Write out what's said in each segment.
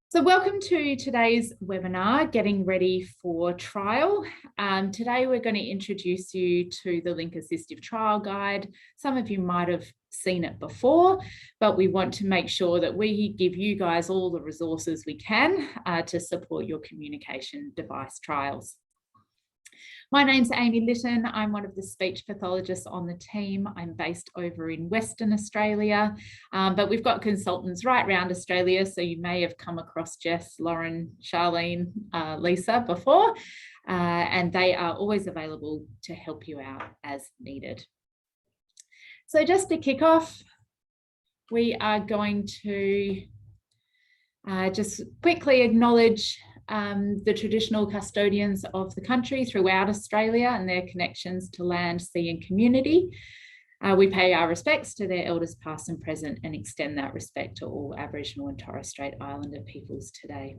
So welcome to today's webinar, Getting Ready for Trial. Today we're going to introduce you to the Link Assistive Trial Guide. Some of you might have seen it before, but we want to make sure that we give you guys all the resources we can to support your communication device trials. My name's Amy Litton. I'm one of the speech pathologists on the team. I'm based over in Western Australia, but we've got consultants right around Australia. So you may have come across Jess, Lauren, Charlene, Lisa before, and they are always available to help you out as needed. So just to kick off, we are going to just quickly acknowledge the traditional custodians of the country throughout Australia and their connections to land, sea and community. We pay our respects to their elders past and present and extend that respect to all Aboriginal and Torres Strait Islander peoples today.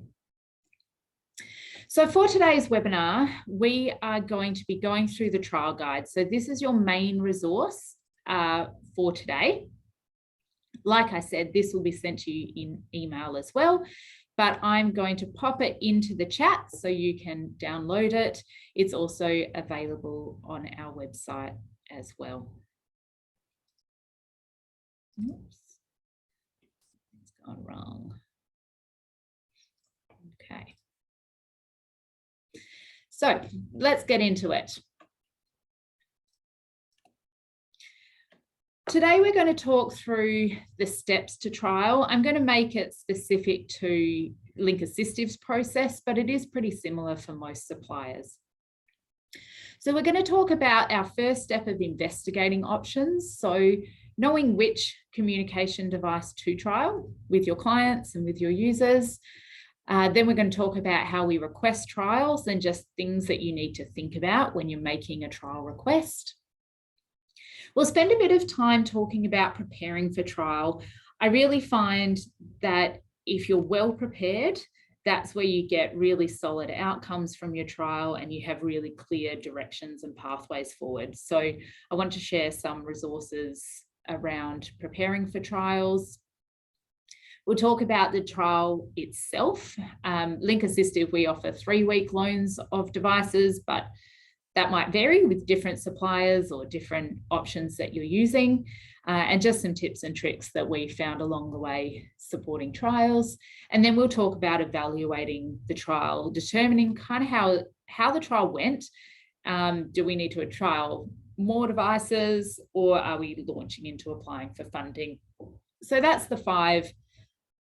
So for today's webinar, we are going to be going through the trial guide. So this is your main resource for today. Like I said, this will be sent to you in email as well, but I'm going to pop it into the chat so you can download it. It's also available on our website as well. Oops, it's gone wrong. Okay. So let's get into it. Today, we're going to talk through the steps to trial. I'm going to make it specific to Link Assistive's process, but it is pretty similar for most suppliers. So we're going to talk about our first step of investigating options. So knowing which communication device to trial with your clients and with your users. Then we're going to talk about how we request trials and just things that you need to think about when you're making a trial request. We'll spend a bit of time talking about preparing for trial. I really find that if you're well prepared, that's where you get really solid outcomes from your trial and you have really clear directions and pathways forward. So I want to share some resources around preparing for trials. We'll talk about the trial itself. Link Assistive, we offer 3-week loans of devices, but that might vary with different suppliers or different options that you're using, and just some tips and tricks that we found along the way supporting trials. And then we'll talk about evaluating the trial, determining kind of how the trial went. Do we need to trial more devices, or are we launching into applying for funding? So that's the 5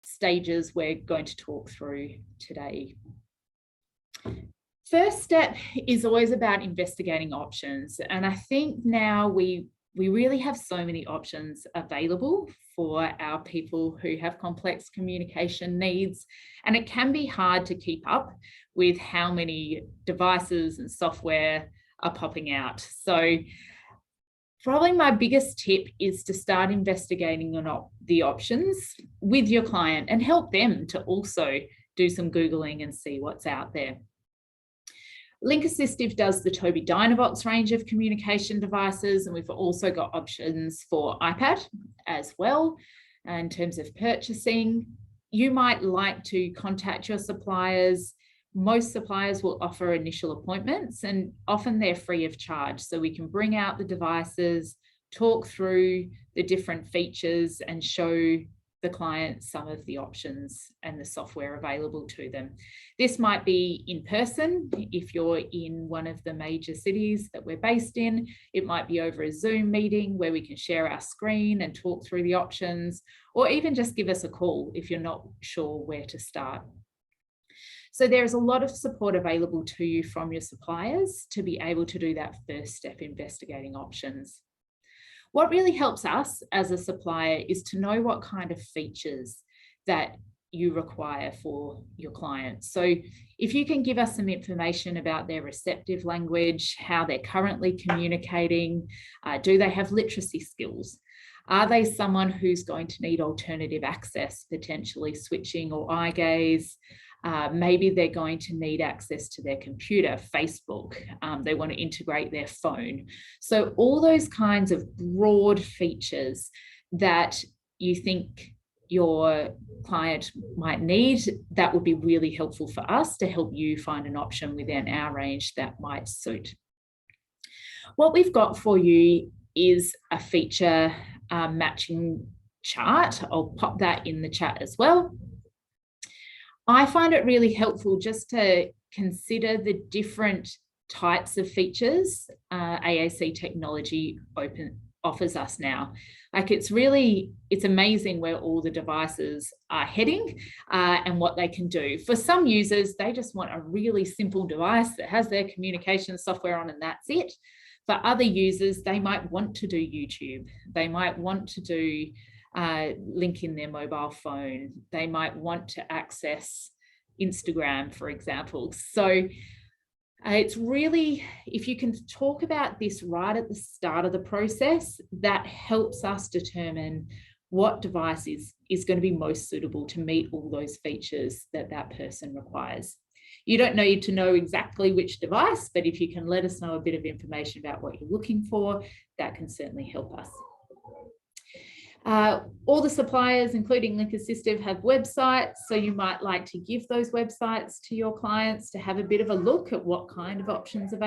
stages we're going to talk through today. First step is always about investigating options. And I think now we really have so many options available for our people who have complex communication needs. And it can be hard to keep up with how many devices and software are popping out. So probably my biggest tip is to start investigating the options with your client and help them to also do some Googling and see what's out there. Link Assistive does the Tobii Dynavox range of communication devices, and we've also got options for iPad as well in terms of purchasing. You might like to contact your suppliers. Most suppliers will offer initial appointments, and often they're free of charge. So we can bring out the devices, talk through the different features and show the client some of the options and the software available to them. This might be in person. If you're in one of the major cities that we're based in, it might be over a Zoom meeting where we can share our screen and talk through the options, or even just give us a call if you're not sure where to start. So there's a lot of support available to you from your suppliers to be able to do that first step, investigating options. What really helps us as a supplier is to know what kind of features that you require for your clients. So if you can give us some information about their receptive language, how they're currently communicating, do they have literacy skills? Are they someone who's going to need alternative access, potentially switching or eye gaze? Maybe they're going to need access to their computer, Facebook. They want to integrate their phone. So all those kinds of broad features that you think your client might need, that would be really helpful for us to help you find an option within our range that might suit. What we've got for you is a feature matching chart. I'll pop that in the chat as well. I find it really helpful just to consider the different types of features AAC technology offers us now. Like it's amazing where all the devices are heading and what they can do. For some users, they just want a really simple device that has their communication software on and that's it. For other users, they might want to do YouTube. They might want to do link in their mobile phone. They might want to access Instagram, for example. So it's really, if you can talk about this right at the start of the process, that helps us determine what device is going to be most suitable to meet all those features that that person requires. You don't need to know exactly which device, but if you can let us know a bit of information about what you're looking for, that can certainly help us. All the suppliers, including Link Assistive, have websites, so you might like to give those websites to your clients to have a bit of a look at what kind of options are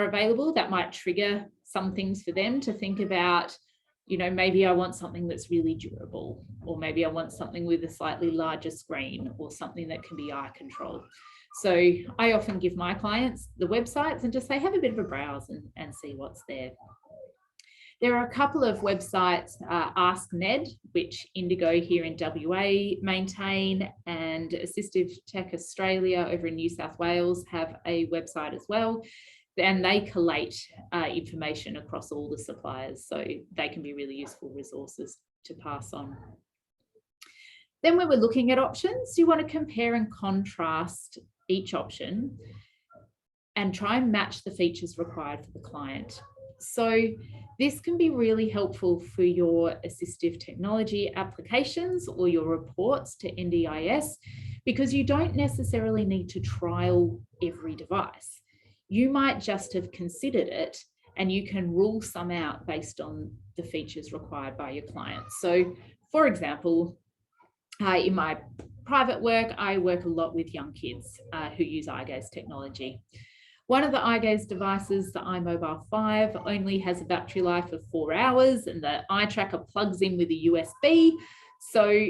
available. That might trigger some things for them to think about. You know, maybe I want something that's really durable, or maybe I want something with a slightly larger screen, or something that can be eye controlled. So I often give my clients the websites and just say, have a bit of a browse and see what's there. There are a couple of websites, Ask Ned, which Indigo here in WA maintain, and Assistive Tech Australia over in New South Wales have a website as well. And they collate information across all the suppliers, so they can be really useful resources to pass on. Then when we're looking at options, you want to compare and contrast each option and try and match the features required for the client. So this can be really helpful for your assistive technology applications or your reports to NDIS, because you don't necessarily need to trial every device. You might just have considered it and you can rule some out based on the features required by your client. So for example, in my private work, I work a lot with young kids who use eye gaze technology. One of the eye gaze devices, the iMobile 5, only has a battery life of 4 hours, and the eye tracker plugs in with a USB. So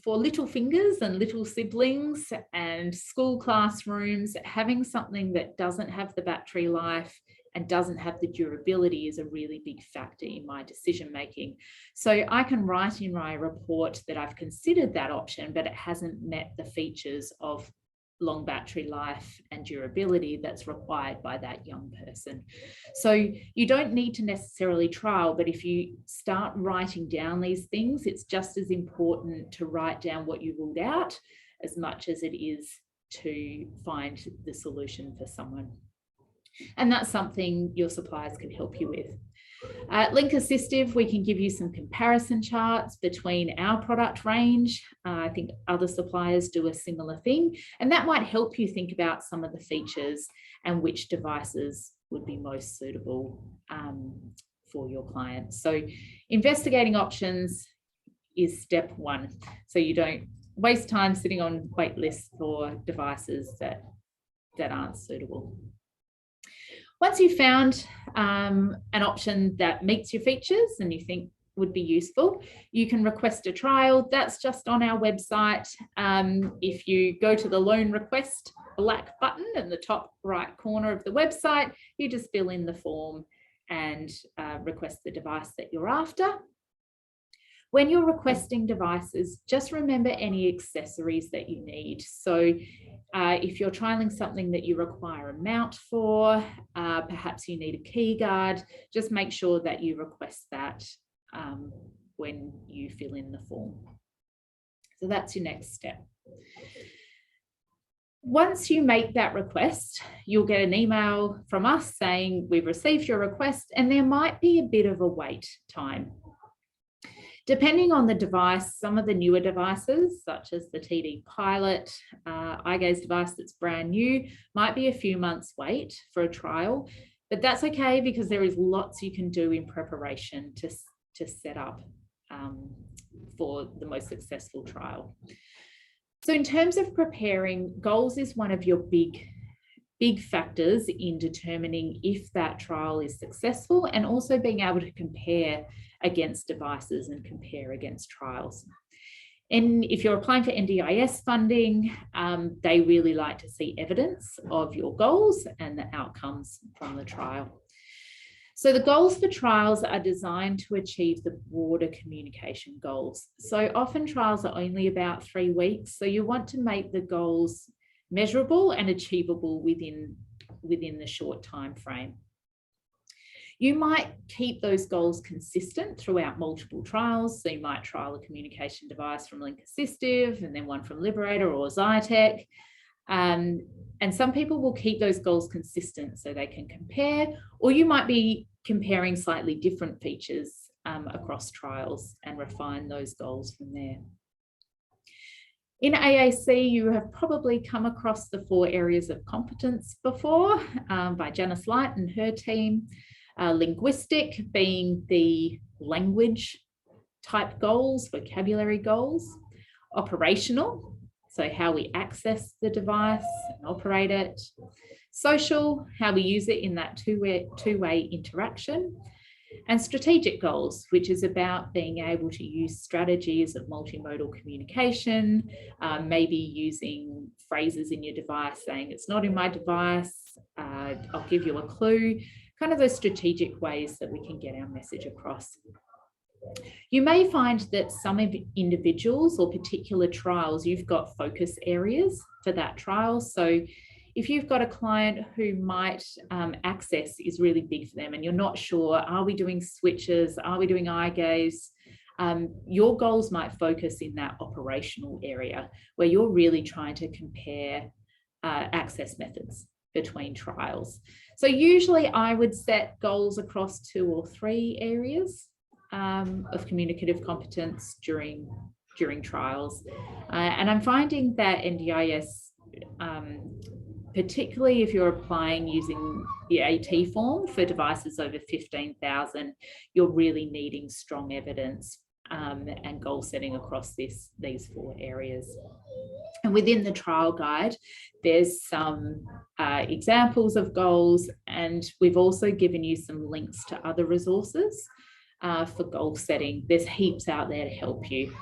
for little fingers and little siblings and school classrooms, having something that doesn't have the battery life and doesn't have the durability is a really big factor in my decision making. So I can write in my report that I've considered that option, but it hasn't met the features of long battery life and durability that's required by that young person. So you don't need to necessarily trial, but if you start writing down these things, it's just as important to write down what you ruled out as much as it is to find the solution for someone. And that's something your suppliers can help you with. Link Assistive, we can give you some comparison charts between our product range. I think other suppliers do a similar thing, and that might help you think about some of the features and which devices would be most suitable for your clients. So investigating options is step one, so you don't waste time sitting on wait lists for devices that aren't suitable. Once you've found an option that meets your features and you think would be useful, you can request a trial. That's just on our website. If you go to the loan request black button in the top right corner of the website, you just fill in the form and request the device that you're after. When you're requesting devices, just remember any accessories that you need. So if you're trialing something that you require a mount for, perhaps you need a key guard, just make sure that you request that when you fill in the form. So that's your next step. Once you make that request, you'll get an email from us saying we've received your request, and there might be a bit of a wait time. Depending on the device, some of the newer devices, such as the TD Pilot eye gaze device that's brand new, might be a few months wait for a trial, but that's okay because there is lots you can do in preparation to set up for the most successful trial. So in terms of preparing, goals is one of your big factors in determining if that trial is successful, and also being able to compare against devices and compare against trials. And if you're applying for NDIS funding, they really like to see evidence of your goals and the outcomes from the trial. So the goals for trials are designed to achieve the broader communication goals. So often trials are only about 3 weeks. So you want to make the goals measurable and achievable within the short time frame. You might keep those goals consistent throughout multiple trials. So you might trial a communication device from Link Assistive and then one from Liberator or Zytec. And some people will keep those goals consistent so they can compare, or you might be comparing slightly different features across trials and refine those goals from there. In AAC, you have probably come across the 4 areas of competence before by Janice Light and her team. Linguistic being the language type goals, vocabulary goals. Operational, so how we access the device and operate it. Social, how we use it in that two-way interaction. And strategic goals, which is about being able to use strategies of multimodal communication, maybe using phrases in your device saying it's not in my device, I'll give you a clue, kind of those strategic ways that we can get our message across. You may find that some individuals or particular trials, you've got focus areas for that trial. So if you've got a client who might access is really big for them and you're not sure, are we doing switches? Are we doing eye gaze? Your goals might focus in that operational area where you're really trying to compare access methods between trials. So usually I would set goals across 2 or 3 areas of communicative competence during trials. And I'm finding that NDIS, particularly if you're applying using the AT form for devices over 15,000, you're really needing strong evidence and goal setting across these 4 areas. And within the trial guide, there's some examples of goals, and we've also given you some links to other resources for goal setting. There's heaps out there to help you.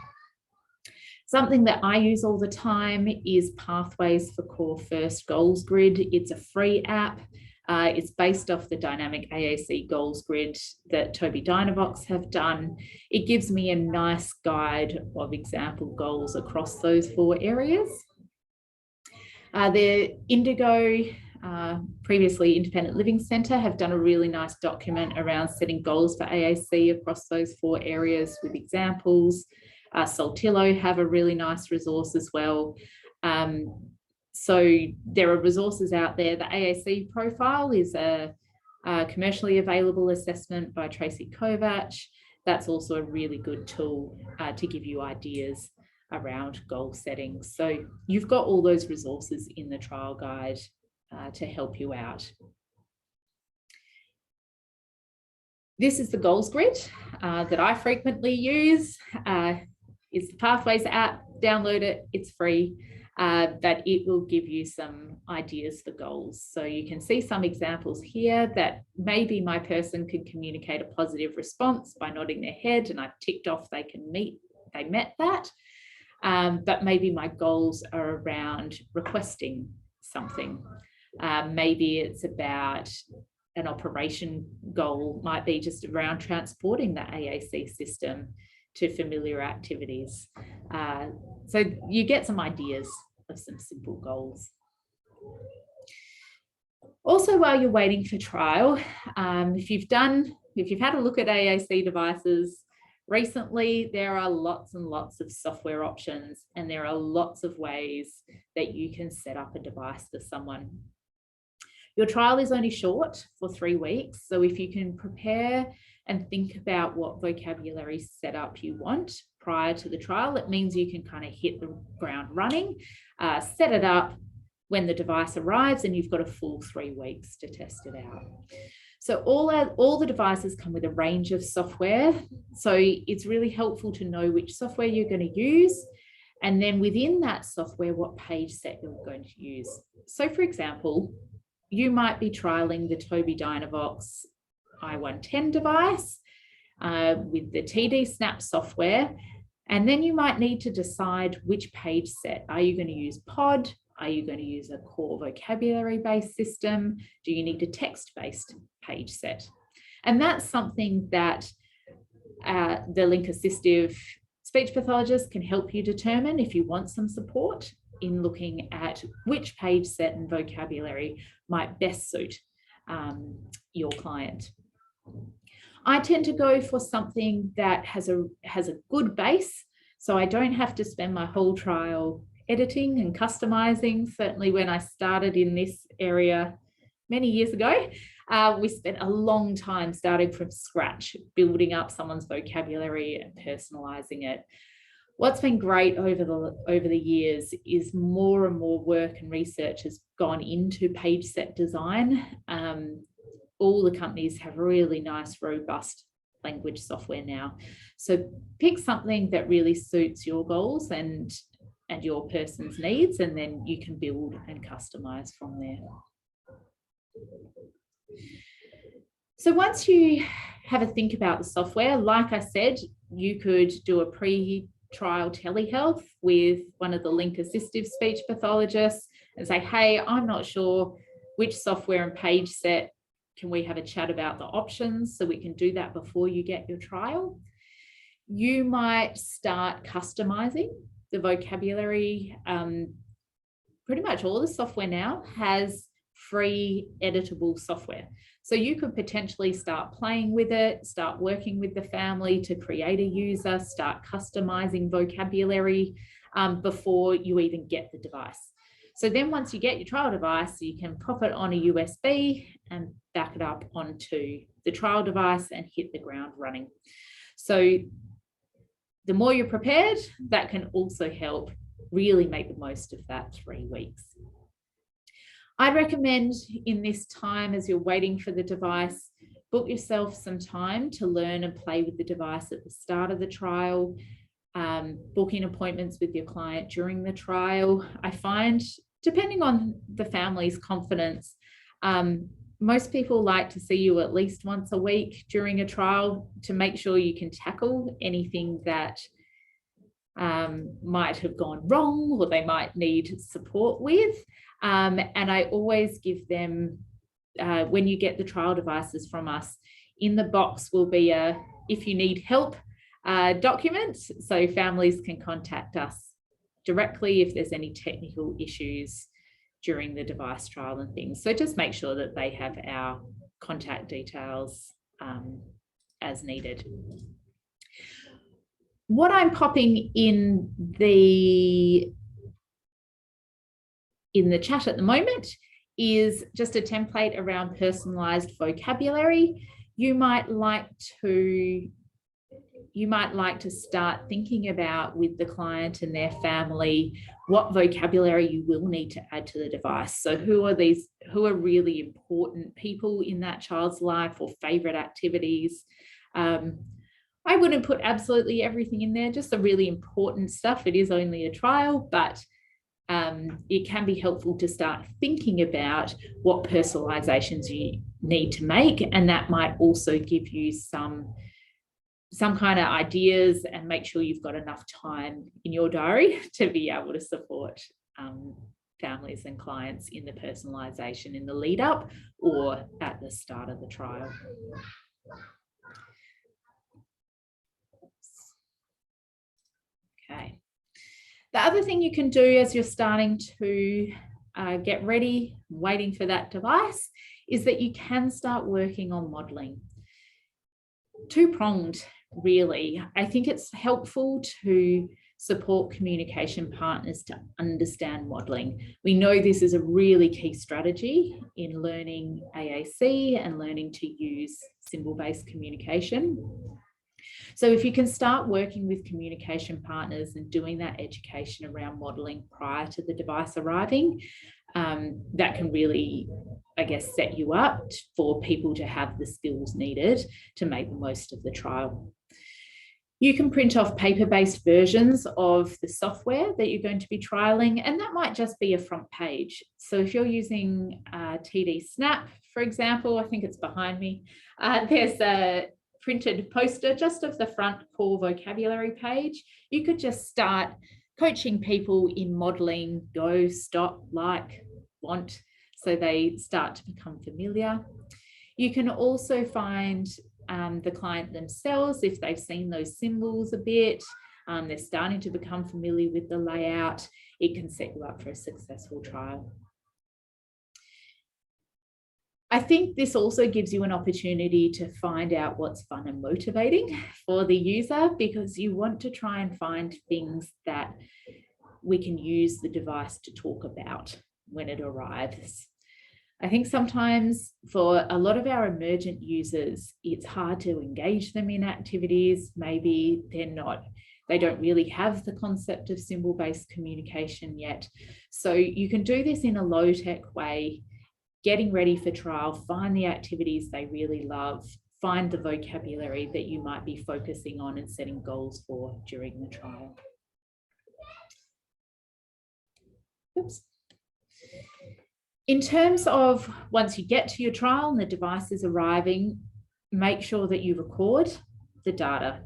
Something that I use all the time is Pathways for Core First Goals Grid. It's a free app. It's based off the dynamic AAC goals grid that Toby Dynavox have done. It gives me a nice guide of example goals across those 4 areas. The Indigo, previously Independent Living Centre, have done a really nice document around setting goals for AAC across those 4 areas with examples. Saltillo have a really nice resource as well. So there are resources out there. The AAC profile is a commercially available assessment by Tracy Kovach. That's also a really good tool to give you ideas around goal setting. So you've got all those resources in the trial guide to help you out. This is the goals grid that I frequently use. It's the Pathways app. Download it, it's free. That it will give you some ideas for goals. So you can see some examples here that maybe my person could communicate a positive response by nodding their head, and I've ticked off they met that. But maybe my goals are around requesting something. Maybe it's about an operation goal, might be just around transporting the AAC system to familiar activities. So you get some ideas of some simple goals. Also, while you're waiting for trial, if you've had a look at AAC devices recently, there are lots and lots of software options, and there are lots of ways that you can set up a device for someone. Your trial is only short for 3 weeks, so if you can prepare and think about what vocabulary setup you want prior to the trial, it means you can kind of hit the ground running, set it up when the device arrives, and you've got a full 3 weeks to test it out. So all the devices come with a range of software. So it's really helpful to know which software you're going to use, and then within that software, what page set you're going to use. So for example, you might be trialing the Tobii Dynavox i110 device with the TD Snap software, and then you might need to decide which page set. Are you going to use POD? Are you going to use a core vocabulary-based system? Do you need a text-based page set? And that's something that the Link Assistive speech pathologist can help you determine if you want some support in looking at which page set and vocabulary might best suit your client. I tend to go for something that has a good base, so I don't have to spend my whole trial editing and customizing. Certainly when I started in this area many years ago, we spent a long time starting from scratch, building up someone's vocabulary and personalizing it. What's been great over the years is more and more work and research has gone into page set design. All the companies have really nice, robust language software now. So pick something that really suits your goals and your person's needs, and then you can build and customize from there. So once you have a think about the software, like I said, you could do a pre-trial telehealth with one of the Link Assistive speech pathologists and say, hey, I'm not sure which software and page set. Can we have a chat about the options? So we can do that before you get your trial. You might start customizing the vocabulary. Pretty much all the software now has free editable software. So you could potentially start playing with it, start working with the family to create a user, start customizing vocabulary before you even get the device. So then once you get your trial device, you can pop it on a USB and back it up onto the trial device and hit the ground running. So the more you're prepared, that can also help really make the most of that 3 weeks. I'd recommend in this time, as you're waiting for the device, book yourself some time to learn and play with the device at the start of the trial, booking appointments with your client during the trial. I find, depending on the family's confidence, most people like to see you at least once a week during a trial to make sure you can tackle anything that might have gone wrong or they might need support with. And I always give them, when you get the trial devices from us, in the box will be a if you need help document, so families can contact us directly if there's any technical issues during the device trial and things. So just make sure that they have our contact details as needed. What I'm popping in the chat at the moment is just a template around personalized vocabulary. You might like to start thinking about with the client and their family what vocabulary you will need to add to the device. So who are really important people in that child's life or favorite activities? I wouldn't put absolutely everything in there, just the really important stuff. It is only a trial, but it can be helpful to start thinking about what personalizations you need to make, and that might also give you some kind of ideas and make sure you've got enough time in your diary to be able to support families and clients in the personalization in the lead up or at the start of the trial. Okay. The other thing you can do as you're starting to get ready, waiting for that device, is that you can start working on modelling. Two-pronged, really. I think it's helpful to support communication partners to understand modelling. We know this is a really key strategy in learning AAC and learning to use symbol-based communication. So if you can start working with communication partners and doing that education around modelling prior to the device arriving, that can really I guess, set you up for people to have the skills needed to make the most of the trial. You can print off paper-based versions of the software that you're going to be trialing, and that might just be a front page. So if you're using TD Snap, for example, I think it's behind me, there's a printed poster just of the front core vocabulary page. You could just start coaching people in modeling go, stop, like, want, so they start to become familiar. You can also find the client themselves, if they've seen those symbols a bit, they're starting to become familiar with the layout, it can set you up for a successful trial. I think this also gives you an opportunity to find out what's fun and motivating for the user, because you want to try and find things that we can use the device to talk about when it arrives. I think sometimes for a lot of our emergent users, it's hard to engage them in activities. Maybe they don't really have the concept of symbol-based communication yet. So you can do this in a low-tech way, getting ready for trial, find the activities they really love, find the vocabulary that you might be focusing on and setting goals for during the trial. Oops. In terms of once you get to your trial and the device is arriving, make sure that you record the data.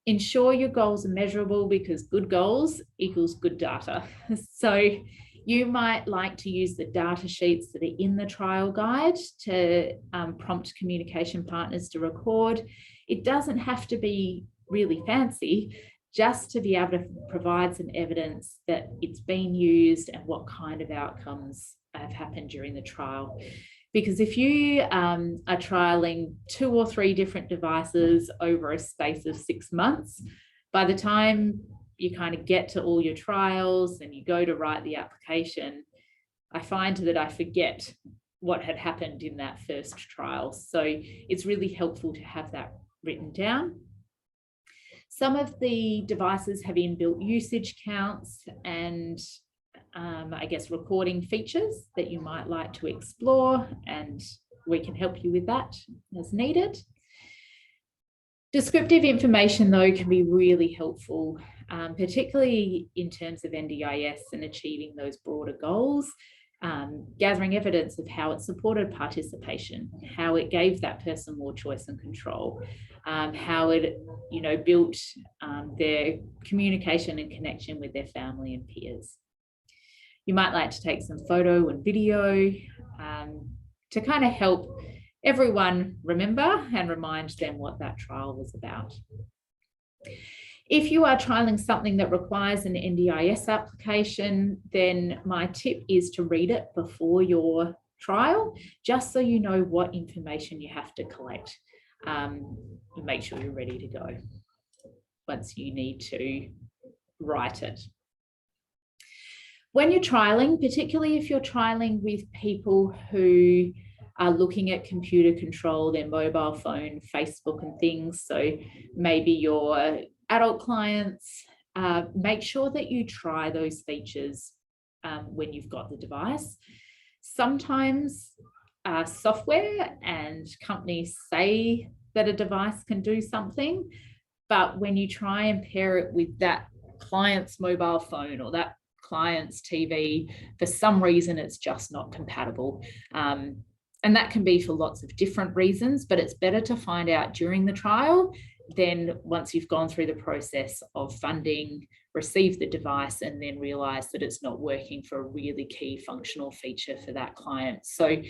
Ensure your goals are measurable, because good goals equals good data. So you might like to use the data sheets that are in the trial guide to prompt communication partners to record. It doesn't have to be really fancy, just to be able to provide some evidence that it's been used and what kind of outcomes have happened during the trial. Because if you are trialing 2 or 3 different devices over a space of 6 months, by the time you kind of get to all your trials and you go to write the application, I find that I forget what had happened in that first trial. So it's really helpful to have that written down. Some of the devices have inbuilt usage counts and I guess recording features that you might like to explore, and we can help you with that as needed. Descriptive information, though, can be really helpful, particularly in terms of NDIS and achieving those broader goals. Gathering evidence of how it supported participation, how it gave that person more choice and control, how it, built their communication and connection with their family and peers. You might like to take some photo and video to kind of help everyone remember and remind them what that trial was about. If you are trialing something that requires an NDIS application, then my tip is to read it before your trial, just so you know what information you have to collect. And make sure you're ready to go once you need to write it. When you're trialing, particularly if you're trialing with people who are looking at computer control, their mobile phone, Facebook and things, so maybe your adult clients, make sure that you try those features when you've got the device. Sometimes software and companies say that a device can do something, but when you try and pair it with that client's mobile phone or that client's TV, for some reason it's just not compatible. And that can be for lots of different reasons, but it's better to find out during the trial than once you've gone through the process of funding, receive the device, and then realize that it's not working for a really key functional feature for that client. So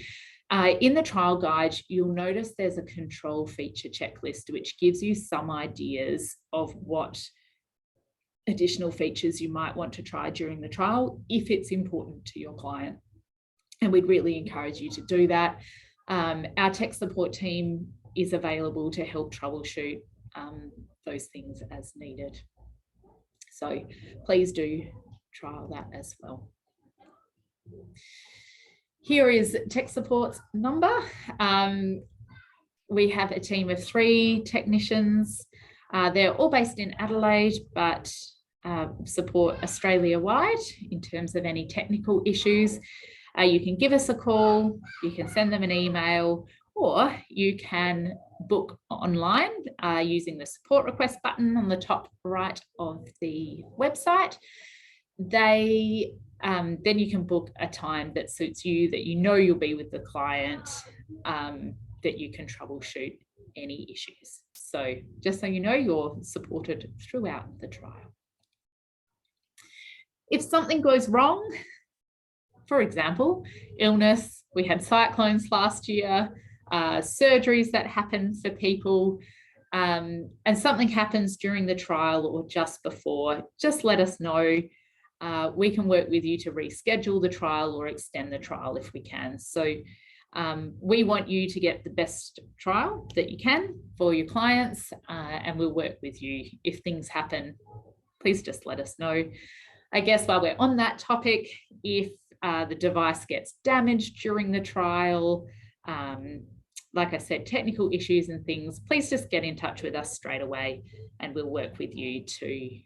in the trial guide, you'll notice there's a control feature checklist, which gives you some ideas of what additional features you might want to try during the trial if it's important to your client. And we'd really encourage you to do that. Our tech support team is available to help troubleshoot those things as needed. So please do trial that as well. Here is tech support's number. We have a team of 3 technicians. They're all based in Adelaide, but support Australia-wide in terms of any technical issues. You can give us a call, you can send them an email, or you can book online using the support request button on the top right of the website. Then you can book a time that suits you, that you know you'll be with the client, that you can troubleshoot any issues. So just so you know, you're supported throughout the trial. If something goes wrong, for example, illness, we had cyclones last year, surgeries that happen for people, and something happens during the trial or just before, just let us know. We can work with you to reschedule the trial or extend the trial if we can. So we want you to get the best trial that you can for your clients, and we'll work with you. If things happen, please just let us know. I guess while we're on that topic, if the device gets damaged during the trial, like I said, technical issues and things, please just get in touch with us straight away and we'll work with you to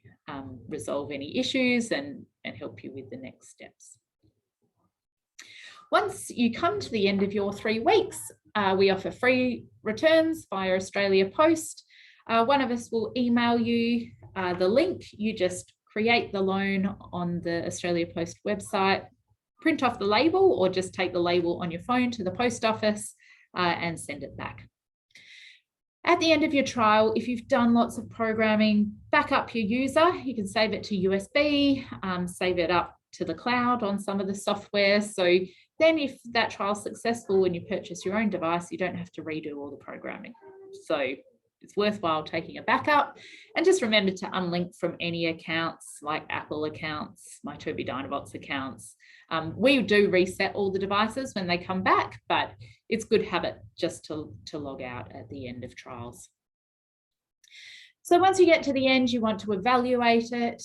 resolve any issues and help you with the next steps. Once you come to the end of your 3 weeks, we offer free returns via Australia Post. One of us will email you the link. You just create the loan on the Australia Post website, print off the label, or just take the label on your phone to the post office and send it back. At the end of your trial, if you've done lots of programming, back up your user. You can save it to USB, save it up to the cloud on some of the software. So then if that trial's successful and you purchase your own device, you don't have to redo all the programming. So it's worthwhile taking a backup, and just remember to unlink from any accounts like Apple accounts, My Tobii Dynavox accounts. We do reset all the devices when they come back, but it's good habit just to log out at the end of trials. So once you get to the end, you want to evaluate it.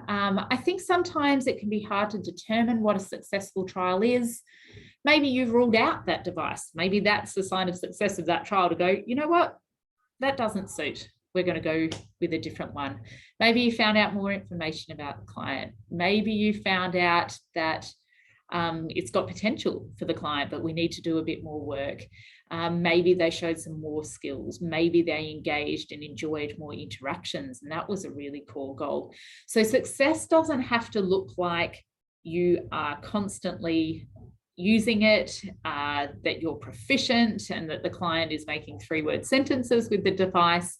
I think sometimes it can be hard to determine what a successful trial is. Maybe you've ruled out that device. Maybe that's the sign of success of that trial, to go, you know what, that doesn't suit. We're going to go with a different one. Maybe you found out more information about the client. Maybe you found out that it's got potential for the client, but we need to do a bit more work. Maybe they showed some more skills. Maybe they engaged and enjoyed more interactions, and that was a really core goal. So success doesn't have to look like you are constantly using it, that you're proficient, and that the client is making 3-word sentences with the device.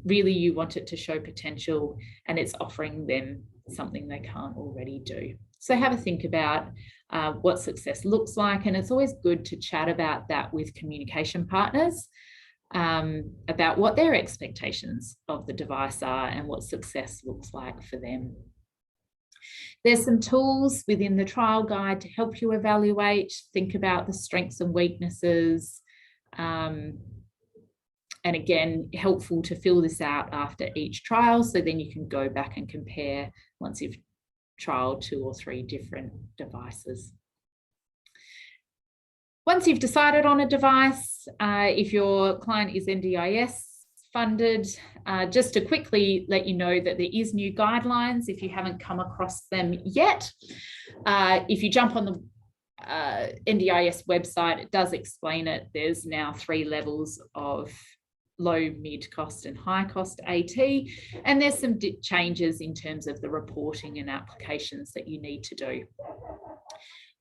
Really, you want it to show potential, and it's offering them something they can't already do. So have a think about what success looks like, and it's always good to chat about that with communication partners, about what their expectations of the device are and what success looks like for them. There's some tools within the trial guide to help you evaluate, think about the strengths and weaknesses, and again, helpful to fill this out after each trial, so then you can go back and compare once you've trialed 2 or 3 different devices. Once you've decided on a device, if your client is NDIS funded, just to quickly let you know that there is new guidelines if you haven't come across them yet. If you jump on the NDIS website, it does explain it. There's now 3 levels of low, mid cost and high cost AT, and there's some changes in terms of the reporting and applications that you need to do.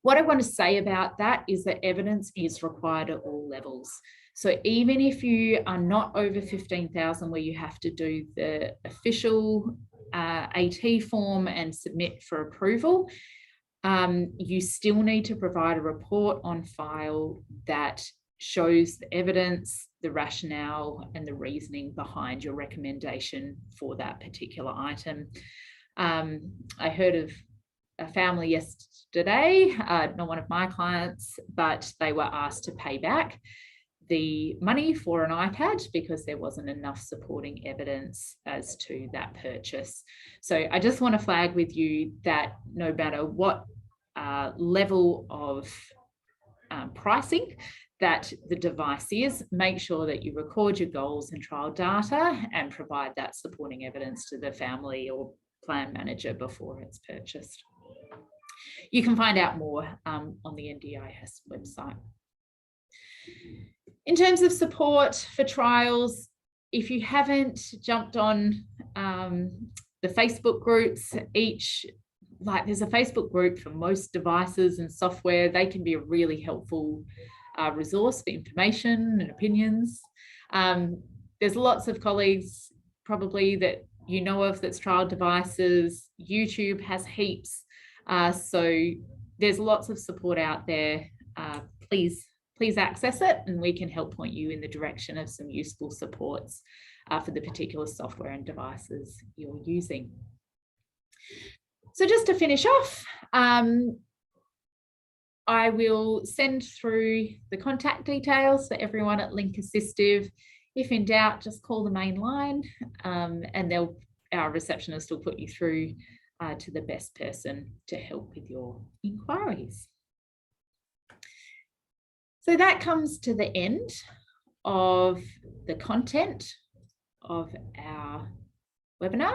What I want to say about that is that evidence is required at all levels. So even if you are not over 15,000 where you have to do the official AT form and submit for approval, you still need to provide a report on file that shows the evidence, the rationale, and the reasoning behind your recommendation for that particular item. I heard of a family yesterday, not one of my clients, but they were asked to pay back the money for an iPad because there wasn't enough supporting evidence as to that purchase. So I just want to flag with you that no matter what level of pricing that the device is, make sure that you record your goals and trial data and provide that supporting evidence to the family or plan manager before it's purchased. You can find out more on the NDIS website. In terms of support for trials, if you haven't jumped on the Facebook groups, there's a Facebook group for most devices and software. They can be a really helpful resource for information and opinions. There's lots of colleagues probably that you know of that's trialed devices. YouTube has heaps. So there's lots of support out there. Please access it, and we can help point you in the direction of some useful supports for the particular software and devices you're using. So just to finish off, I will send through the contact details for everyone at Link Assistive. If in doubt, just call the main line, and our receptionist will put you through to the best person to help with your inquiries. So that comes to the end of the content of our webinar.